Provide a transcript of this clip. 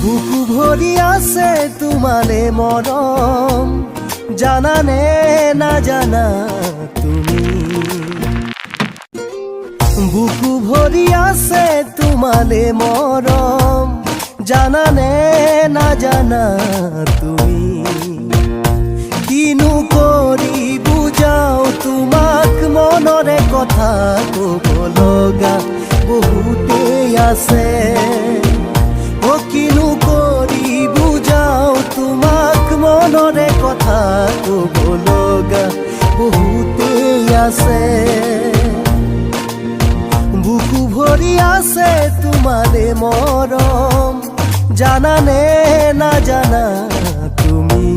বুকু ভরি আছে তোমালে মরম, জানানে না জানা তুমি। বুকু ভরি আছে তোমালে মরম, জানানে না জানা তুমি। কিনু করি বুঝাও তোমাক মনরে কথা কব লগা বহুতেই আছে। ও কিনু করি বুঝাও তোমাক মনরে কথা কব লগা বহুতেই আছে। বুকু ভরি আছে তোমারে মরম, জানানে না জানা তুমি।